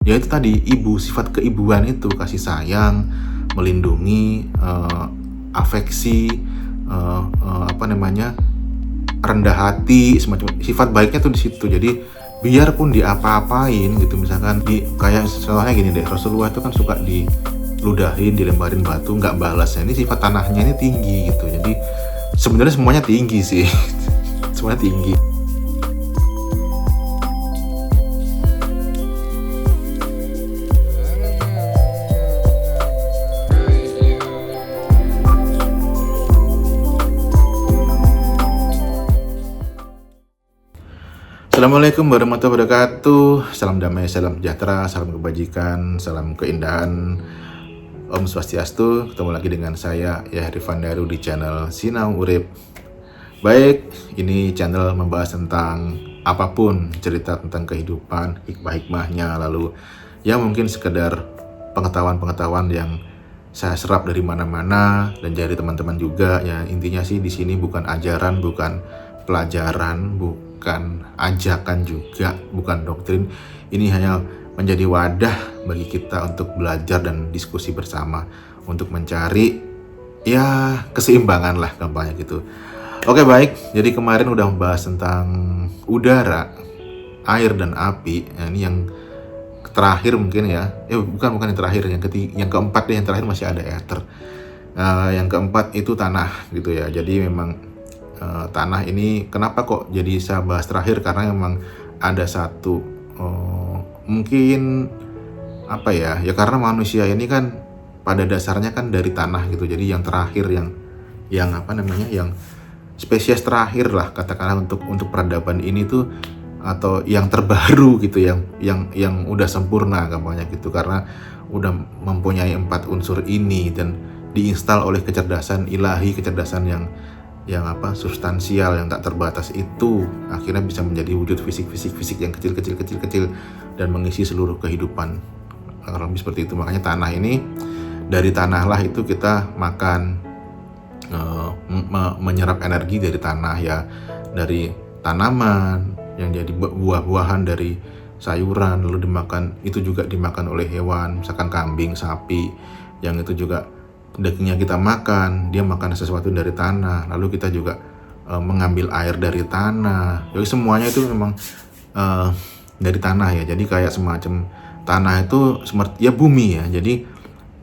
Ya itu tadi, sifat keibuan itu, kasih sayang, melindungi, afeksi, apa namanya, rendah hati, semacam sifat baiknya tuh di situ. Jadi biarpun diapa-apain gitu, misalkan kayak contohnya gini deh, Rasulullah itu kan suka diludahin, dilemparin batu, nggak balas. Ini sifat tanahnya ini tinggi gitu. Jadi sebenarnya semuanya tinggi sih, semuanya tinggi. Assalamualaikum warahmatullahi wabarakatuh. Salam damai, salam sejahtera, salam kebajikan, salam keindahan. Om Swastiastu. Ketemu lagi dengan saya, Yahri Fandaru, di channel Sinau Urip. Baik, ini channel membahas tentang apapun, cerita tentang kehidupan, hikmah-hikmahnya, lalu ya mungkin sekedar pengetahuan-pengetahuan yang saya serap dari mana-mana dan dari teman-teman juga. Ya intinya sih di sini bukan ajaran, bukan pelajaran, bukan ajakan juga, bukan doktrin. Ini hanya menjadi wadah bagi kita untuk belajar dan diskusi bersama, untuk mencari ya keseimbangan lah gampangnya gitu. Oke baik, jadi kemarin udah membahas tentang udara, air dan api. Nah, ini yang terakhir mungkin ya. Bukan yang terakhir, yang keempat deh, yang terakhir masih ada ether. Yang keempat itu tanah gitu ya. Jadi memang tanah ini kenapa kok jadi saya bahas terakhir, karena memang ada satu mungkin apa ya karena manusia ini kan pada dasarnya kan dari tanah gitu. Jadi yang terakhir, yang apa namanya, yang spesies terakhir lah katakanlah untuk peradaban ini tuh, atau yang terbaru gitu, yang udah sempurna gampangnya gitu, karena udah mempunyai 4 unsur ini dan diinstal oleh kecerdasan ilahi, kecerdasan yang substansial, yang tak terbatas itu, akhirnya bisa menjadi wujud fisik yang kecil dan mengisi seluruh kehidupan, kurang lebih seperti itu. Makanya tanah ini, dari tanah lah itu kita makan, menyerap energi dari tanah ya, dari tanaman yang jadi buah-buahan, dari sayuran, lalu itu juga dimakan oleh hewan, misalkan kambing, sapi, yang itu juga dagingnya kita makan, dia makan sesuatu dari tanah. Lalu kita juga mengambil air dari tanah. Jadi semuanya itu memang dari tanah ya. Jadi kayak semacam tanah itu ya bumi ya. Jadi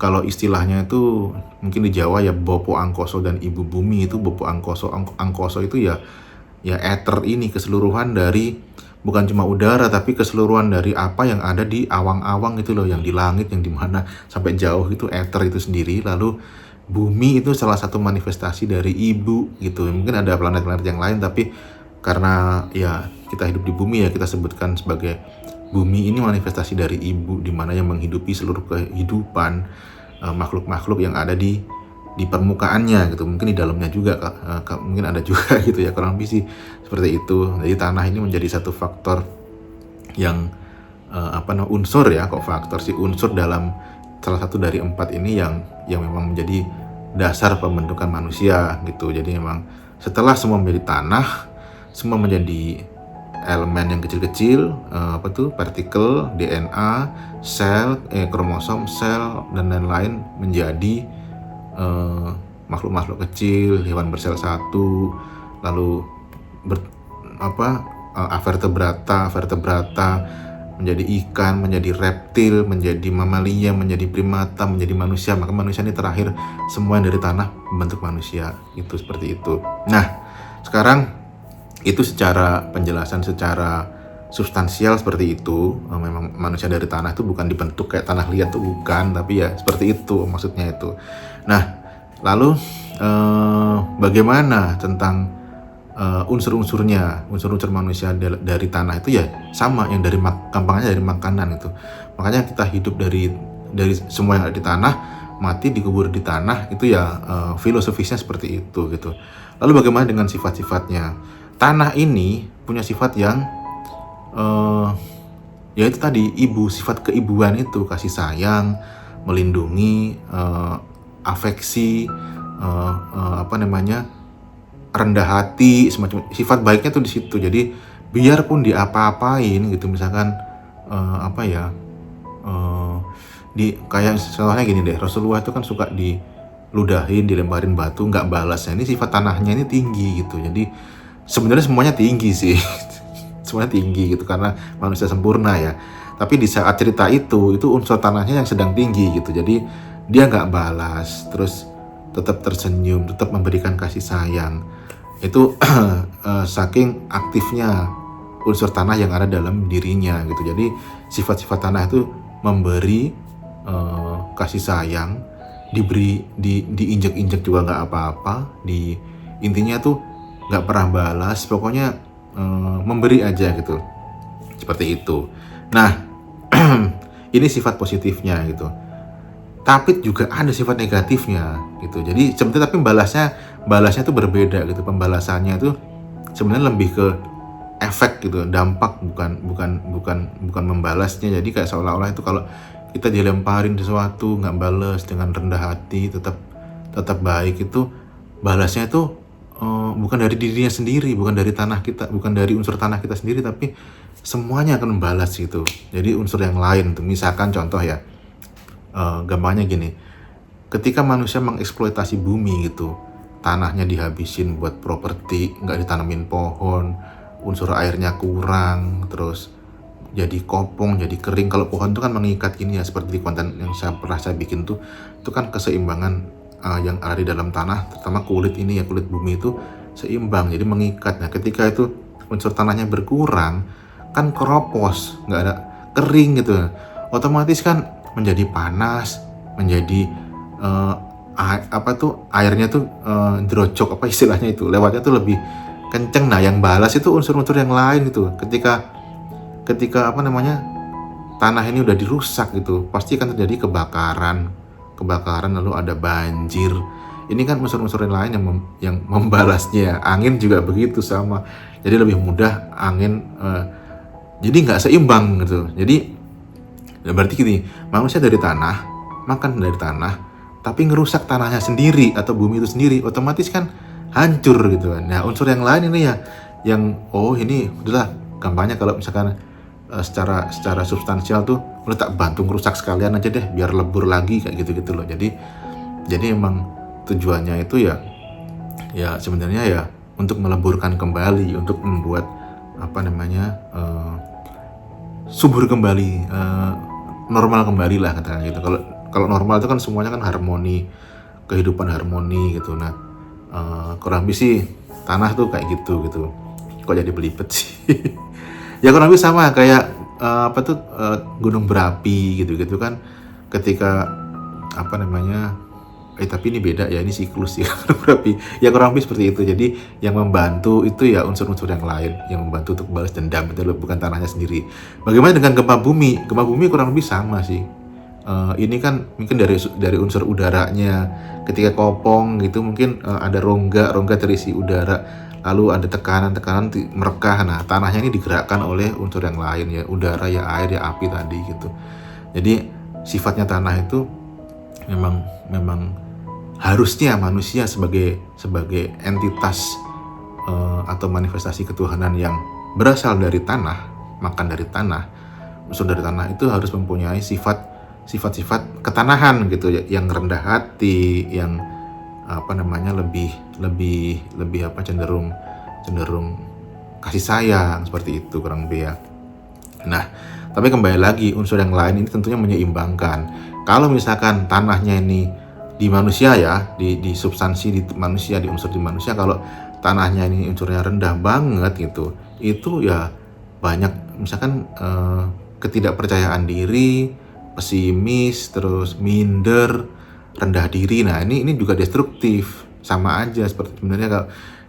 kalau istilahnya itu mungkin di Jawa ya, Bopo Angkoso dan Ibu Bumi. Itu Bopo Angkoso. Angkoso itu ya ether ini, keseluruhan dari, bukan cuma udara tapi keseluruhan dari apa yang ada di awang-awang itu loh, yang di langit, yang di mana sampai jauh itu ether itu sendiri. Lalu bumi itu salah satu manifestasi dari ibu gitu. Mungkin ada planet-planet yang lain, tapi karena ya kita hidup di bumi ya, kita sebutkan sebagai bumi ini manifestasi dari ibu, di mana yang menghidupi seluruh kehidupan, makhluk-makhluk yang ada di permukaannya gitu. Mungkin di dalamnya juga mungkin ada juga gitu ya, kurang lebih sih seperti itu. Jadi tanah ini menjadi satu faktor yang unsur ya, unsur dalam salah satu dari 4 ini yang memang menjadi dasar pembentukan manusia gitu. Jadi memang setelah semua menjadi tanah, semua menjadi elemen yang kecil-kecil, partikel, DNA, sel, kromosom, sel dan lain-lain, menjadi makhluk-makhluk kecil, hewan bersel satu, lalu vertebrata, menjadi ikan, menjadi reptil, menjadi mamalia, menjadi primata, menjadi manusia. Maka manusia ini terakhir, semua yang dari tanah membentuk manusia, itu seperti itu. Nah, sekarang itu secara penjelasan secara substansial seperti itu. Memang manusia dari tanah itu bukan dibentuk kayak tanah liat tuh, bukan, tapi ya seperti itu maksudnya itu. Nah, lalu bagaimana tentang unsur-unsurnya, unsur-unsur manusia dari tanah itu ya sama, yang gampangnya dari makanan itu. Makanya kita hidup dari semua yang ada di tanah, mati dikubur di tanah, itu ya filosofisnya seperti itu gitu. Lalu bagaimana dengan sifat-sifatnya? Tanah ini punya sifat yang ya itu tadi, sifat keibuan itu, kasih sayang, melindungi, afeksi, rendah hati, semacam sifat baiknya tuh di situ. Jadi biarpun diapa-apain gitu, misalkan eh, kayak contohnya gini deh, Rasulullah itu kan suka diludahin, dilemparin batu, nggak balas. Nah, ini sifat tanahnya ini tinggi gitu. Jadi sebenarnya semuanya tinggi sih, semuanya tinggi gitu karena manusia sempurna ya. Tapi di saat cerita itu unsur tanahnya yang sedang tinggi gitu. Jadi dia nggak balas, terus tetap tersenyum, tetap memberikan kasih sayang. Itu saking aktifnya unsur tanah yang ada dalam dirinya gitu. Jadi sifat-sifat tanah itu memberi kasih sayang, diinjek-injek juga nggak apa-apa, intinya tuh nggak pernah balas, pokoknya memberi aja gitu, seperti itu. Nah, ini sifat positifnya gitu. Tapi juga ada sifat negatifnya gitu. Jadi sebenarnya tapi balasnya tuh berbeda gitu. Pembalasannya tuh sebenarnya lebih ke efek gitu, dampak, bukan membalasnya. Jadi kayak seolah-olah itu kalau kita dilemparin sesuatu nggak balas dengan rendah hati, tetap baik, itu balasnya itu bukan dari dirinya sendiri, bukan dari tanah kita, bukan dari unsur tanah kita sendiri, tapi semuanya akan membalas gitu. Jadi unsur yang lain tuh, misalkan contoh ya, gampangnya gini, ketika manusia mengeksploitasi bumi gitu, tanahnya dihabisin buat properti, nggak ditanamin pohon, unsur airnya kurang, terus jadi kopong, jadi kering. Kalau pohon itu kan mengikat ini ya, seperti di konten yang pernah saya bikin tuh, itu kan keseimbangan yang ada di dalam tanah, terutama kulit ini ya, kulit bumi itu seimbang, jadi mengikat. Nah, ketika itu unsur tanahnya berkurang, kan keropos, nggak ada, kering gitu, otomatis kan menjadi panas, menjadi airnya tuh drojok, apa istilahnya itu, lewatnya tuh lebih kenceng. Nah, yang balas itu unsur-unsur yang lain gitu. Ketika tanah ini udah dirusak gitu, pasti akan terjadi kebakaran, lalu ada banjir. Ini kan unsur-unsur yang lain yang membalasnya. Angin juga begitu sama. Jadi lebih mudah angin, jadi nggak seimbang gitu. Jadi berarti gini, manusia dari tanah, makan dari tanah, tapi ngerusak tanahnya sendiri atau bumi itu sendiri, otomatis kan hancur gitu kan. Nah, unsur yang lain ini ya, yang ini udahlah, gampangnya kalau misalkan secara substansial tuh udah tak bantu ngerusak sekalian aja deh, biar lebur lagi kayak gitu loh. Jadi emang tujuannya itu ya sebenarnya ya untuk meleburkan kembali, untuk membuat subur kembali, normal kembali lah katakan gitu. Kalau normal itu kan semuanya kan harmoni, kehidupan harmoni gitu. Nah, kurang lebih sih tanah tuh kayak gitu. Kok jadi belibet sih? Ya kurang lebih sama kayak gunung berapi gitu kan. Ketika tapi ini beda ya, ini siklus ya, gunung berapi. Ya kurang lebih seperti itu. Jadi yang membantu itu ya unsur-unsur yang lain, yang membantu untuk balas dendam, itu bukan tanahnya sendiri. Bagaimana dengan gempa bumi? Gempa bumi kurang lebih sama sih. Ini kan mungkin dari unsur udaranya. Ketika kopong gitu mungkin ada rongga terisi udara, lalu ada tekanan merekah. Nah, tanahnya ini digerakkan oleh unsur yang lain ya, udara ya, air ya, api tadi gitu. Jadi sifatnya tanah itu memang harusnya manusia sebagai entitas atau manifestasi ketuhanan yang berasal dari tanah, makan dari tanah, unsur dari tanah, itu harus mempunyai sifat-sifat ketanahan gitu ya, yang rendah hati, yang lebih cenderung kasih sayang, seperti itu kurang lebih ya. Nah, tapi kembali lagi, unsur yang lain ini tentunya menyeimbangkan. Kalau misalkan tanahnya ini di manusia ya, di substansi di manusia, di unsur di manusia, kalau tanahnya ini unsurnya rendah banget gitu, itu ya banyak misalkan ketidakpercayaan diri, pesimis, terus minder, rendah diri. Nah, ini juga destruktif, sama aja seperti sebenarnya kalau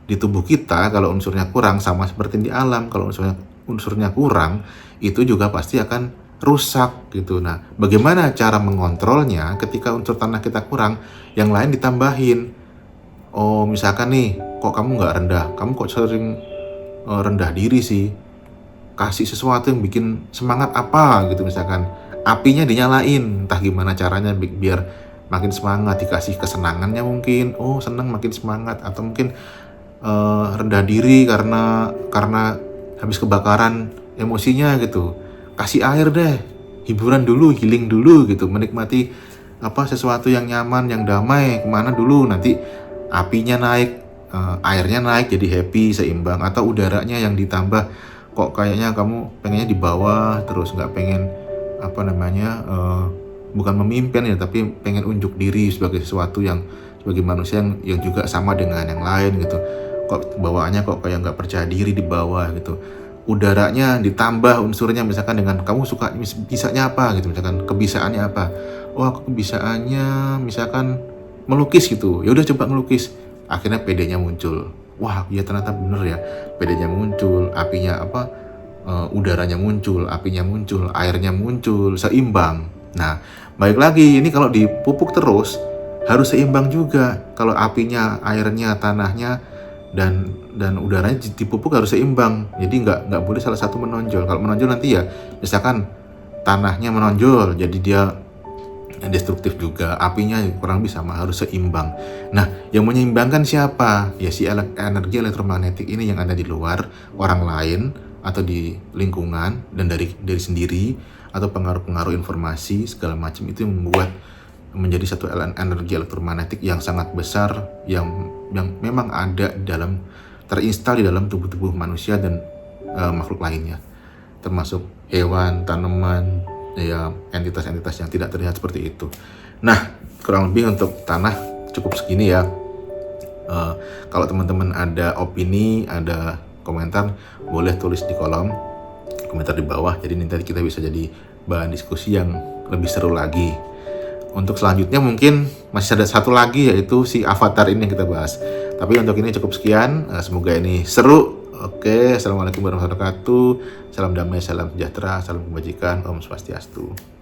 di tubuh kita, kalau unsurnya kurang, sama seperti di alam, kalau unsurnya kurang, itu juga pasti akan rusak gitu. Nah, bagaimana cara mengontrolnya ketika unsur tanah kita kurang, yang lain ditambahin? Oh, misalkan nih, kok kamu nggak rendah, kamu kok sering rendah diri sih, kasih sesuatu yang bikin semangat apa gitu, misalkan apinya dinyalain, entah gimana caranya biar makin semangat, dikasih kesenangannya mungkin, seneng makin semangat. Atau mungkin rendah diri karena habis kebakaran emosinya gitu, kasih air deh, hiburan dulu, healing dulu gitu, menikmati sesuatu yang nyaman, yang damai, kemana dulu, nanti apinya naik, airnya naik jadi happy, seimbang, atau udaranya yang ditambah, kok kayaknya kamu pengennya di bawah terus, nggak pengen bukan memimpin ya, tapi pengen unjuk diri sebagai sesuatu yang, sebagai manusia yang juga sama dengan yang lain gitu, kok bawaannya kok kayak nggak percaya diri di bawah gitu. Udaranya ditambah unsurnya, misalkan dengan kamu suka bisanya apa gitu, misalkan kebisaannya apa, aku kebisaannya misalkan melukis gitu, ya udah coba ngelukis, akhirnya PD-nya muncul, wah ya ternyata bener ya, PD-nya muncul, apinya udaranya muncul, apinya muncul, airnya muncul, seimbang. Nah, balik lagi, ini kalau dipupuk terus harus seimbang juga. Kalau apinya, airnya, tanahnya, dan udaranya dipupuk harus seimbang. Jadi nggak boleh salah satu menonjol. Kalau menonjol nanti ya, misalkan tanahnya menonjol, jadi dia destruktif juga, apinya kurang lebih sama, harus seimbang. Nah, yang menyeimbangkan siapa? Ya si energi elektromagnetik ini yang ada di luar, orang lain, atau di lingkungan, dan dari sendiri, atau pengaruh-pengaruh informasi segala macam, itu yang membuat menjadi satu energi elektromagnetik yang sangat besar, yang memang ada terinstal di dalam tubuh manusia dan makhluk lainnya, termasuk hewan, tanaman, ya entitas-entitas yang tidak terlihat seperti itu. Nah, kurang lebih untuk tanah cukup segini ya. Kalau teman-teman ada opini, ada komentar, boleh tulis di kolom komentar di bawah. Jadi nanti kita bisa jadi bahan diskusi yang lebih seru lagi. Untuk selanjutnya mungkin masih ada satu lagi, yaitu si avatar ini yang kita bahas. Tapi untuk ini cukup sekian. Semoga ini seru. Oke, assalamualaikum warahmatullahi wabarakatuh. Salam damai, salam sejahtera, salam kebajikan, Om Swastiastu.